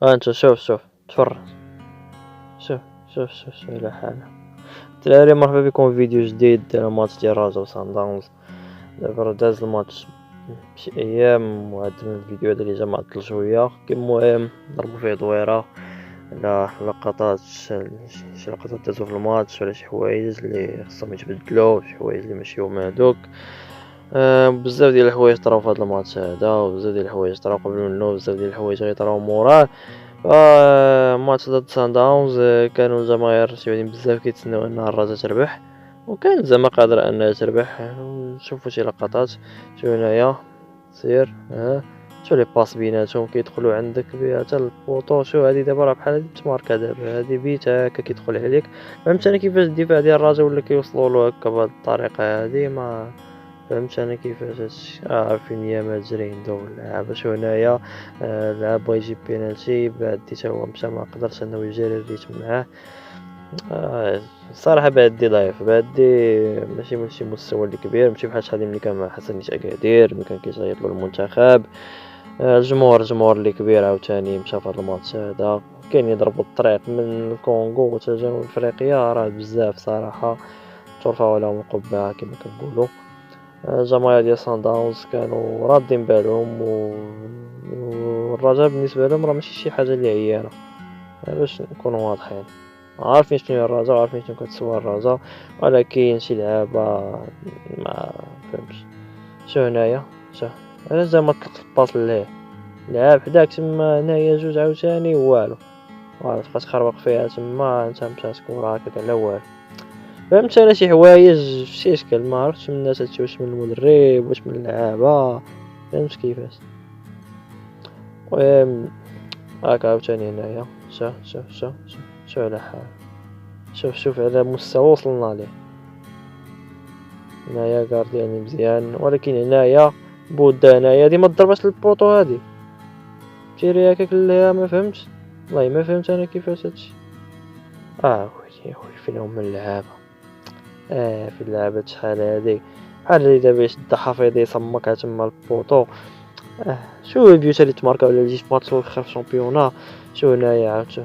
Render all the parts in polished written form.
انت شوف تفرج. شوف شوف على حالة الدراري. مرحبا بكم في فيديو جديد ديال ماتش ديال رجا وصن داونز. دابا داز الماتش بشي ايام، وهاد الفيديو هذا اللي جا معطل شويه. المهم ضربوا فيه دويره على لقطات، شي لقطات دازو في الماتش، ولا شي حوايج اللي خصهم يتبدلوا، شي حوايج اللي ماشي هما هادوك. بزاف ديال الحوايج طراو في هاد الماتش هذا، وبزاف ديال الحوايج طراو قبل منه، بزاف ديال الحوايج غيطراو موراه. ماتش ضد سان داونز، كانوا الجماهير شي بزاف كيتسناو ان الرجاء تربح، وكان زعما قادره انها تربح. نشوفوا شي لقطات. شوف هنايا سير، شوف لي باس بيناتهم كيدخلوا عندك بها حتى البوطو. شوف هادي دابا راه بحال هادي تماركا، دابا هادي بيت هكا كيدخل عليك. فهمت انا كيفاش الدفاع ديال الرجاء ولا كيوصلوا له هكا بهاد الطريقه هادي. ما فهمت انا كيفاش هادشي. عارفين ياما جريندو اللعابه. شو هنايا لعب بغا يجيب بينالتي، بعدي تا هو مشى ما قدرش انه يجري الريتم معاه. الصراحه بعدي ضعيف، بعدي ماشي من شي مستوى اللي كبير، ماشي بحال شحال ملي كان مع حسن اكادير ملي كان كيصيط له المنتخب. الجمهور اللي كبير عاوتاني مشى في هذا الماتش هذا. كاين يضربوا الطريق من الكونغو حتى جنوب افريقيا، راه بزاف صراحه ترفعوا لهم القبعه كما كنقولوا. الجماهير ديال سان داونز كانوا رادين بالهم، والرجاء بالنسبه لهم راه ماشي شي حاجه اللي عيانه، باش نكونوا واضحين. عارفين شنو هي الرجاء، عارفين شنو كتسوى الرجاء، ولكن شي لعابه ما فهمتش. شو هنايا شوف علاش زعما طلق الباص ليه لعاب حداك تما، هنايا جوج عاوتاني والو. تبقى تخربق فيها تما، انت مشات كورة هكاك على والو. فهمت انا شي حوايج في شي اشكال ما عرفتش من الناس هادشي، واش من المدرب واش من اللعابه، فهمت كيفاش. المهم هاك عاوتاني هنايا شوف على حال. شوف على مستوى وصلنا ليه. هنايا غاردياني مزيان، ولكن هنايا بودا هنايا هادي ما تضربش للبوطو، هادي تيري هكاك ليها. ما فهمتش والله، ما فهمت انا كيفاش هادشي. خويا فين هما اللعابه؟ في اللعبة شحال هادي بحال اللي دابا يشد حفيظي يصمكها تما البوطو. شو البيوت اللي تماركا ولا اللي في ماتش الاخر في الشامبيونا. شو هنايا عاود شوف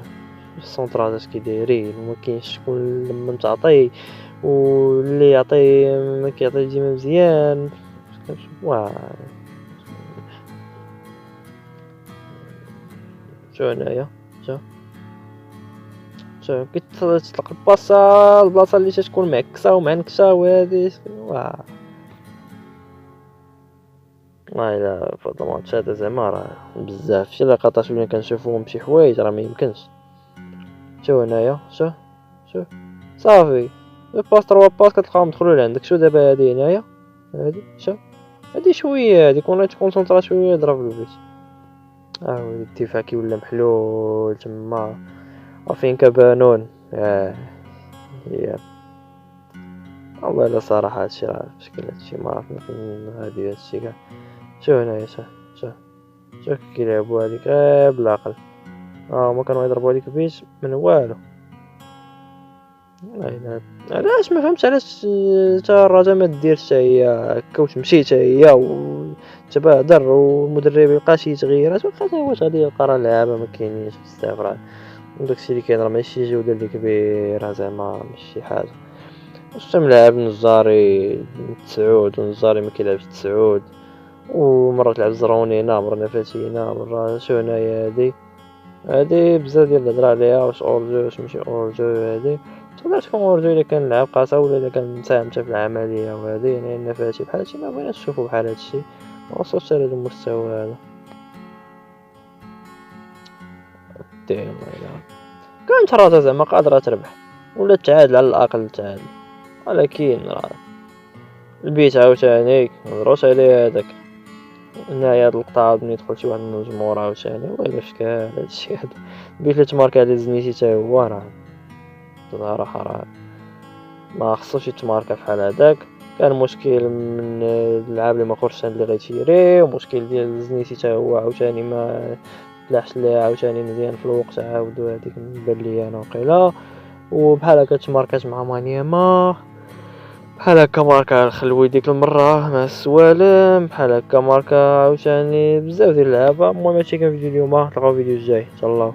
السونطرات اش كيدايرين، ومكاينش شكون لما تعطي واللي يعطي ما كيعطي ديما مزيان. واه شو هنايا شوف كتطلق الباصة البلاصة اللي تتكون معكسة ومعنكشة، وهادي واه والله الا في هاد الماتش هذا زعما راه بزاف شي لقطات وين كنشوفوهم بشي حوايج راه ميمكنش. شوف هنايا شوف صافي باس تروا باس كتلقاهم دخلوا لعندك. شو دابا هادي هنايا هادي شوف هادي شويه، هادي كون تكونسونطرا شويه ضرب البيت. وليدي الدفاع كيولى محلول تما، وفين كبانون. هي والله الا صراحه هادشي راه بشكل هادشي ما عرفنا فين غادي هادشي كاع. شوف هنايا شوف كيلعبوا هاديك غير بالعقل. هما كانوا يضربوا عليك بيت من والو. علاش ما فهمتش علاش تا الرجا ما ديرش حتى هي هكا وتمشي حتى هي وتبادر، والمدرب يلقى شي تغييرات. وقت واش غادي يلقى راه اللعابه ما كاينينش بزاف، راه داكشي اللي كاين راه ماشي جوده اللي كبيره زعما ماشي شي حاجه. واش ملاعب نجاري تسعود ونجاري ما كيلعبش تسعود، ومره تلعب زروني هنا مره نفاتي هنا مره. شو هنايا هادي بزاف ديال الهضره عليها واش اورجو واش ماشي اورجو. هادي تقدر تكون اورجو الا كان لعب قاصه ولا الا كان مساهم حتى في العمليه، وهادي يعني النفاتي بحال هادشي ما بغيناش نشوفو بحال هادشي. ما وصلش لهاد المستوى هذا. الله الا كانت الرجا زعما قادره تربح ولا تعادل على الاقل تعادل، ولكن راه البيت عاوتاني مهضروش عليه هذاك. هنايا هاد اللقطة ملي يدخل شي واحد من الجمهور عاوتاني والله الا شكال هادشي هذا. البيت اللي تماركا على زنيتي تا هو راه صراحة راه ما خصوش يتماركا فحال هداك. كان مشكل من اللعاب اللي ما خرجش اللي غيتيري، ومشكل ديال زنيتي تا هو عاوتاني ما طلعش ليه عاوتاني مزيان في الوقت. عاودو هاديك بان ليا انا وقيلا، وبحال هكا تماركات مع مانياما. بحال هكا ماركا الخلوي ديك المرة مع السوالم، بحال هكا ماركا عاوتاني بزاف ديال اللعابة. المهم هادشي كان فيديو اليوم، نتلاقاو فيديو الجاي، تهلاو.